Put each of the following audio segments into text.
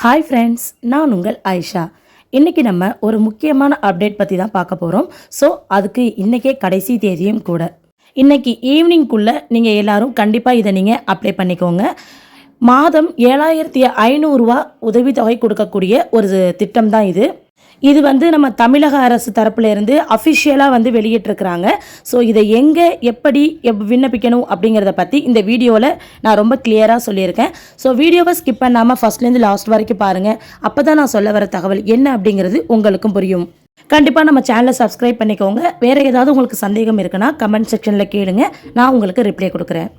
Hi friends, நான் உங்கள் ஆயிஷா. இன்றைக்கி நம்ம ஒரு முக்கியமான அப்டேட் பற்றி தான் பார்க்க போகிறோம். ஸோ அதுக்கு இன்றைக்கே கடைசி தேதியும் கூட. இன்றைக்கி ஈவினிங்குள்ளே நீங்கள் எல்லோரும் கண்டிப்பாக இதை நீங்கள் அப்ளை பண்ணிக்கோங்க. மாதம் 7500 உதவித்தொகை கொடுக்கக்கூடிய ஒரு திட்டம் தான் இது. இது நம்ம தமிழக அரசு தரப்புலேருந்து அஃபிஷியலாக வெளியிட்டிருக்கிறாங்க. ஸோ இதை எங்கே எப்படி விண்ணப்பிக்கணும் அப்படிங்கிறத பற்றி இந்த வீடியோவில் நான் ரொம்ப கிளியராக சொல்லியிருக்கேன். ஸோ வீடியோவை ஸ்கிப் பண்ணாமல் ஃபஸ்ட்லேருந்து லாஸ்ட் வரைக்கும் பாருங்கள். அப்போ தான் நான் சொல்ல வர தகவல் என்ன அப்படிங்கிறது உங்களுக்கும் புரியும். கண்டிப்பாக நம்ம சேனலை சப்ஸ்கிரைப் பண்ணிக்கோங்க. வேறு ஏதாவது உங்களுக்கு சந்தேகம் இருக்குன்னா கமெண்ட் செக்ஷனில் கேளுங்க, நான் உங்களுக்கு ரிப்ளை கொடுக்குறேன்.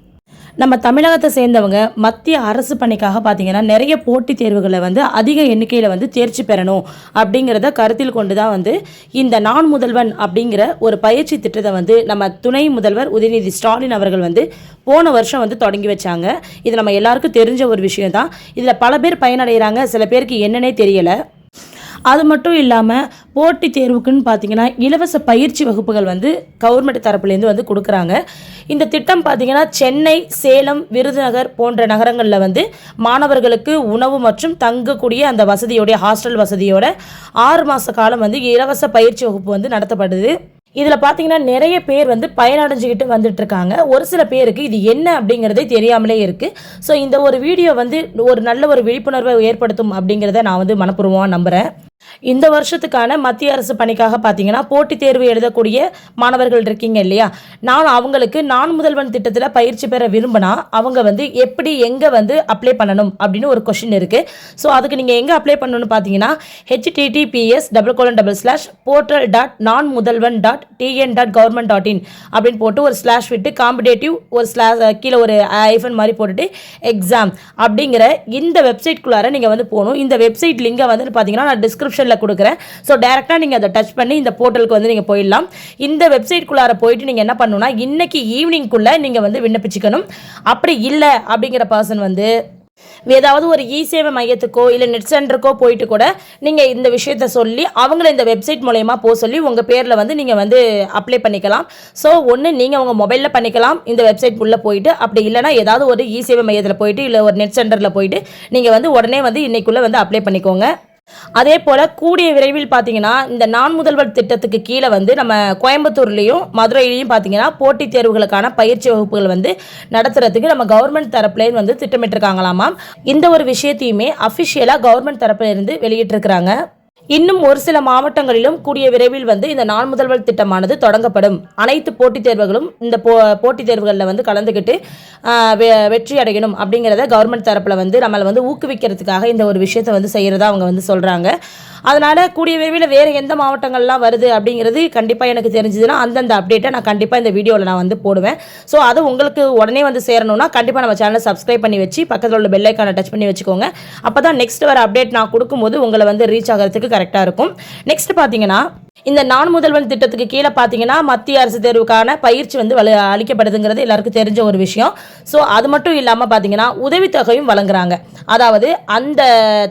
நம்ம தமிழகத்தை சேர்ந்தவங்க மத்திய அரசு பணிக்காக பார்த்தீங்கன்னா நிறைய போட்டித் தேர்வுகளில் அதிக எண்ணிக்கையில் தேர்ச்சி பெறணும் அப்படிங்கிறத கருத்தில் கொண்டு தான் இந்த நான் முதல்வன் அப்படிங்கிற ஒரு பயிற்சி திட்டத்தை நம்ம துணை முதல்வர் உதயநிதி ஸ்டாலின் அவர்கள் போன வருஷம் தொடங்கி வச்சாங்க. இது நம்ம எல்லாருக்கும் தெரிஞ்ச ஒரு விஷயம் தான். இதில் பல பேர் பயனடைகிறாங்க, சில பேருக்கு என்னன்னே தெரியலை. அது மட்டும் இல்லாமல் போட்டித் தேர்வுக்குன்னு பார்த்தீங்கன்னா இலவச பயிற்சி வகுப்புகள் கவர்மெண்ட் தரப்புலேருந்து கொடுக்குறாங்க. இந்த திட்டம் பார்த்தீங்கன்னா சென்னை, சேலம், விருதுநகர் போன்ற நகரங்களில் மாணவர்களுக்கு உணவு மற்றும் தங்கக்கூடிய அந்த வசதியோடைய ஹாஸ்டல் வசதியோட 6 மாத காலம் இலவச பயிற்சி வகுப்பு நடத்தப்படுது. இதில் பார்த்தீங்கன்னா நிறைய பேர் பயனடைஞ்சிக்கிட்டு வந்துட்டுருக்காங்க. ஒரு சில பேருக்கு இது என்ன அப்படிங்கிறதே தெரியாமலே இருக்குது. ஸோ இந்த ஒரு வீடியோ ஒரு நல்ல ஒரு விழிப்புணர்வை ஏற்படுத்தும் அப்படிங்கிறத நான் மனப்பூர்வமாக நம்புகிறேன். இந்த வருஷத்துக்கான மத்திய அரசு பணிக்காக பார்த்தீங்கன்னா போட்டித் தேர்வு எழுதக்கூடிய மாணவர்கள் இருக்கீங்க இல்லையா, நான் அவங்களுக்கு நான் முதல்வன் திட்டத்தில் பயிற்சி பெற விரும்பினா அவங்க எப்படி எங்கே அப்ளை பண்ணணும் அப்படின்னு ஒரு கொஷின் இருக்குது. ஸோ அதுக்கு நீங்கள் எங்கே அப்ளை பண்ணணும்னு பார்த்தீங்கன்னா https://portal.nonmudalvan.tn.government.in அப்படின்னு போட்டு ஒரு ஸ்லாஷ் விட்டு காம்படேட்டிவ் ஒரு ஸ்லாஷ் கீழே ஒரு ஐஃபன் மாதிரி போட்டுட்டு எக்ஸாம் அப்படிங்கிற இந்த வெப்சைட்குள்ளார நீங்கள் போகணும். இந்த வெப்சைட் லிங்கை பார்த்தீங்கன்னா நான் டிஸ்கிரிப்ஷனில் கொடுக்குறேன். ஸோ டைரெக்டாக நீங்கள் அதை டச் பண்ணி இந்த போர்ட்டலுக்கு நீங்கள் போயிடலாம். இந்த வெப்சைட்குள்ளார போயிட்டு நீங்கள் என்ன பண்ணணும்னா இன்னைக்கு ஈவினிங்குள்ளே நீங்கள் விண்ணப்பிச்சுக்கணும். அப்படி இல்லை அப்படிங்கிற பர்சன் ஏதாவது ஒரு இ சேவை மையத்துக்கோ இல்லை நெட் சென்டருக்கோ போயிட்டு கூட நீங்கள் இந்த விஷயத்த சொல்லி அவங்கள இந்த வெப்சைட் மூலயமா போக சொல்லி உங்கள் பேரில் நீங்கள் அப்ளை பண்ணிக்கலாம். ஸோ ஒன்று நீங்கள் உங்கள் மொபைலில் பண்ணிக்கலாம் இந்த வெப்சைட் உள்ளே போயிட்டு, அப்படி இல்லைனா ஏதாவது ஒரு இ சேவை மையத்தில் போயிட்டு இல்லை ஒரு நெட் சென்டரில் போயிட்டு நீங்கள் உடனே இன்னைக்குள்ளே அப்ளை பண்ணிக்கோங்க. அதே போல் கூடிய விரைவில் பார்த்தீங்கன்னா இந்த நான் முதல்வர் திட்டத்துக்கு கீழே நம்ம கோயம்புத்தூர்லேயும் மதுரையிலையும் பார்த்தீங்கன்னா போட்டித் தேர்வுகளுக்கான பயிற்சி வகுப்புகள் நடத்துறதுக்கு நம்ம கவர்மெண்ட் தரப்புலேருந்து திட்டமிட்டிருக்காங்களாமா. இந்த ஒரு விஷயத்தையுமே அஃபிஷியலாக கவர்மெண்ட் தரப்புலேருந்து வெளியிட்டிருக்கிறாங்க. இன்னும் ஒரு சில மாவட்டங்களிலும் கூடிய விரைவில் இந்த நான் முதல்வர் திட்டமானது தொடங்கப்படும். அனைத்து போட்டித் தேர்வுகளும் இந்த போட்டித் தேர்வுகளில் கலந்துக்கிட்டு வெற்றி அடையணும் அப்படிங்கிறத கவர்மெண்ட் தரப்பில் நம்மளை ஊக்குவிக்கிறதுக்காக இந்த ஒரு விஷயத்தை செய்கிறதா அவங்க சொல்கிறாங்க. அதனால் கூடிய விரைவில் வேறு எந்த மாவட்டங்கள்லாம் வருது அப்படிங்கிறது கண்டிப்பாக எனக்கு தெரிஞ்சதுன்னா அந்தந்த அப்டேட்டை நான் கண்டிப்பாக இந்த வீடியோவில் நான் போடுவேன். ஸோ அது உங்களுக்கு உடனே சேரணும்னா கண்டிப்பாக நம்ம சேனலை சப்ஸ்கிரைப் பண்ணி வச்சு பக்கத்தில் உள்ள பெல் ஐக்கானை டச் பண்ணி வச்சுக்கோங்க. அப்போ தான் நெக்ஸ்ட் வர அப்டேட் நான் கொடுக்கும்போது உங்களை ரீச் ஆகிறதுக்கு கரெக்டாக இருக்கும். நெக்ஸ்ட் பார்த்தீங்கன்னா இந்த நான் முதல்வன் திட்டத்துக்கு கீழே பார்த்தீங்கன்னா மத்திய அரசு தேர்வுக்கான பயிற்சி அளிக்கப்படுதுங்கிறது எல்லாருக்கும் தெரிஞ்ச ஒரு விஷயம். ஸோ அது மட்டும் இல்லாமல் பார்த்தீங்கன்னா உதவித்தொகையும் வழங்குறாங்க. அதாவது அந்த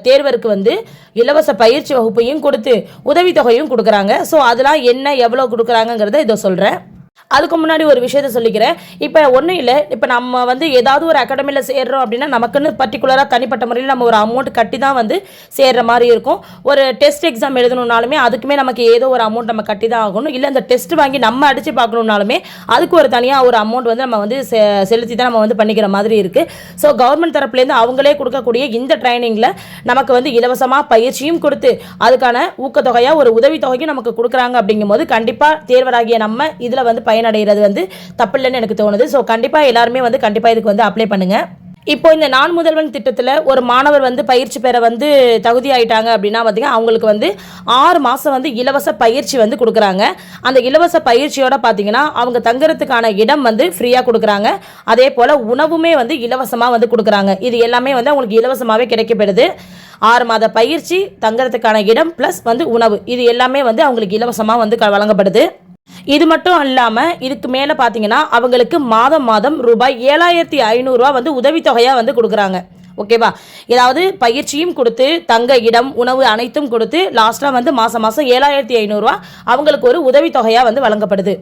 தேர்வருக்கு இலவச பயிற்சி வகுப்பையும் கொடுத்து உதவித்தொகையும் கொடுக்குறாங்க. ஸோ அதெல்லாம் என்ன எவ்வளோ கொடுக்குறாங்கங்கிறத இதை சொல்கிறேன். அதுக்கு முன்னாடி ஒரு விஷயத்த சொல்லிக்கிறேன். இப்போ ஒன்றும் இல்லை, இப்போ நம்ம ஏதாவது ஒரு அகாடமியில் சேர்றோம் அப்படின்னா நமக்குன்னு பர்டிகுலராக தனிப்பட்ட முறையில் நம்ம ஒரு அமௌண்ட் கட்டி தான் சேர்ற மாதிரி இருக்கும். ஒரு டெஸ்ட் எக்ஸாம் எழுதணுன்னாலுமே அதுக்குமே நமக்கு ஏதோ ஒரு அமௌண்ட் நம்ம கட்டி தான் ஆகணும். இல்லை அந்த டெஸ்ட் வாங்கி நம்ம அடித்து பார்க்கணுன்னாலுமே அதுக்கு ஒரு தனியாக ஒரு அமௌண்ட் நம்ம செலுத்தி தான் நம்ம பண்ணிக்கிற மாதிரி இருக்குது. ஸோ கவர்மெண்ட் தரப்புலேருந்து அவங்களே கொடுக்கக்கூடிய இந்த ட்ரைனிங்கில் நமக்கு இலவசமாக பயிற்சியும் கொடுத்து அதுக்கான ஊக்கத்தொகையாக ஒரு உதவித்தொகையும் நமக்கு கொடுக்குறாங்க. அப்படிங்கும்போது கண்டிப்பாக தேர்வராகிய நம்ம இதில் பயனடைகிறது தப்பில்லைன்னு எனக்கு தோணுது. ஸோ கண்டிப்பாக எல்லாருமே கண்டிப்பாக இதுக்கு அப்ளை பண்ணுங்க. இப்போ இந்த நான் முதல்வன் திட்டத்தில் ஒரு மாணவர் பயிற்சி பெற தகுதி ஆயிட்டாங்க அப்படின்னா பார்த்தீங்கன்னா அவங்களுக்கு 6 மாதம் இலவச பயிற்சி கொடுக்குறாங்க. அந்த இலவச பயிற்சியோட பார்த்தீங்கன்னா அவங்க தங்குறதுக்கான இடம் ஃப்ரீயாக கொடுக்குறாங்க. அதே போல் உணவுமே இலவசமாக கொடுக்குறாங்க. இது எல்லாமே அவங்களுக்கு இலவசமாகவே கிடைக்கப்படுது. 6 மாத பயிற்சி, தங்குறதுக்கான இடம் ப்ளஸ் உணவு, இது எல்லாமே அவங்களுக்கு இலவசமாக வழங்கப்படுது. இது மட்டும் இல்லாமல் இதுக்கு மேலே பார்த்தீங்கன்னா அவங்களுக்கு மாதம் மாதம் ரூபாய் 7500 உதவித்தொகையாக கொடுக்குறாங்க. ஓகேவா? ஏதாவது பயிற்சியும் கொடுத்து தங்க இடம் உணவு அனைத்தும் கொடுத்து லாஸ்ட்டாக மாதம் மாதம் 7500 அவங்களுக்கு ஒரு உதவித்தொகையாக வழங்கப்படுது.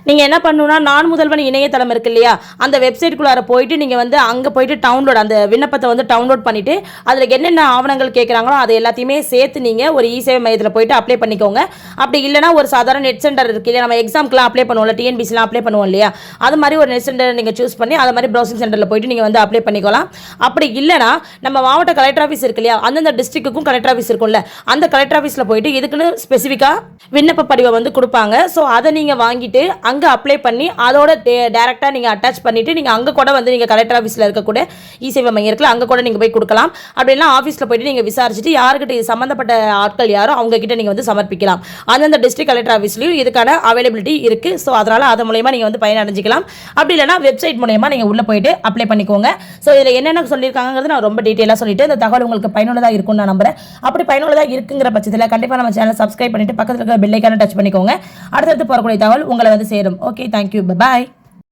நீங்கள் என்ன பண்ணணும்னா நான் முதல்வன் இணையதளம் இருக்கு இல்லையா, அந்த வெப்சைட்டுக்குள்ளார போயிட்டு நீங்கள் வந்து அங்கே போயிட்டு டவுன்லோட் அந்த விண்ணப்பத்தை வந்து டவுன்லோட் பண்ணிவிட்டு அதில் என்னென்ன ஆவணங்கள் கேட்குறாங்களோ அது எல்லாத்தையுமே சேர்த்து நீங்கள் ஒரு இ-சேவை மையத்தில் போயிட்டு அப்ளை பண்ணிக்கோங்க. அப்படி இல்லைனா ஒரு சாதாரண நெட் சென்டர் இருக்கு இல்லையா, நம்ம எக்ஸாம்க்குலாம் அப்ளை பண்ணுவோம்ல, டிஎன்பிசிலாம் அப்ளை பண்ணுவோம் இல்லையா, அது மாதிரி ஒரு நெட் சென்டர் நீங்கள் சூஸ் பண்ணி அது மாதிரி ப்ரௌசிங் சென்டரில் போயிட்டு நீங்கள் வந்து அப்ளை பண்ணிக்கலாம். அப்படி இல்லைனா நம்ம மாவட்ட கலெக்டர் ஆஃபீஸ் இருக்கு இல்லையா, அந்தந்த டிஸ்ட்ரிக்ட்டுக்கும் கலெக்டர் ஆஃபீஸ் இருக்கும்ல, அந்த கலெக்டர் ஆஃபீஸில் போயிட்டு இதுக்குன்னு ஸ்பெசிஃபிக்காக விண்ணப்ப படிவம் வந்து கொடுப்பாங்க. ஸோ அதை நீங்கள் வாங்கிட்டு அங்கே அப்ளை பண்ணி அதோட டேரெக்டாக நீங்கள் அட்டாச் பண்ணிவிட்டு நீங்கள் அங்கே கூட வந்து நீங்கள் கலெக்டர் ஆஃபீஸில் இருக்கக்கூடிய இ-சேவை மையம் இருக்குல்ல, அங்கே கூட நீங்கள் போய் கொடுக்கலாம். அப்படின்னா ஆஃபீஸில் போயிட்டு நீங்கள் விசாரிச்சுட்டு யாருக்கிட்ட இது சம்மந்தப்பட்ட ஆட்கள் யாரோ அவங்கக்கிட்ட நீங்கள் வந்து சமர்ப்பிக்கலாம். அந்தந்த டிஸ்ட்ரிக்ட் கலெக்டர் ஆஃபீஸ்லையும் இதுக்கான அவைலபிலிட்டி இருக்குது. ஸோ அதனால் அது மூலயமா நீங்கள் வந்து பயனடைஞ்சிக்கலாம். அப்படி இல்லைனா வெப்சைட் மூலயமா நீங்கள் உள்ளே போயிட்டு அப்ளை பண்ணிக்கோங்க. ஸோ இதில் என்னென்ன சொல்லியிருக்காங்கிறது நான் ரொம்ப டீட்டெயிலாக சொல்லிவிட்டு இந்த தகவல் உங்களுக்கு பயனுள்ளதாக இருக்கும்னு நான் நம்புறேன். அப்படி பயனுள்ளதாக இருக்குங்கிற பட்சத்தில் கண்டிப்பாக நம்ம சேனல் சப்ஸ்கிரைப் பண்ணிவிட்டு பக்கத்தில் இருக்கிற பெல் ஐக்கானை டச் பண்ணிக்கோங்க. அடுத்தடுத்து போகக்கூடிய தகவல் உங்களை வந்து சேரும். Okay, thank you, by.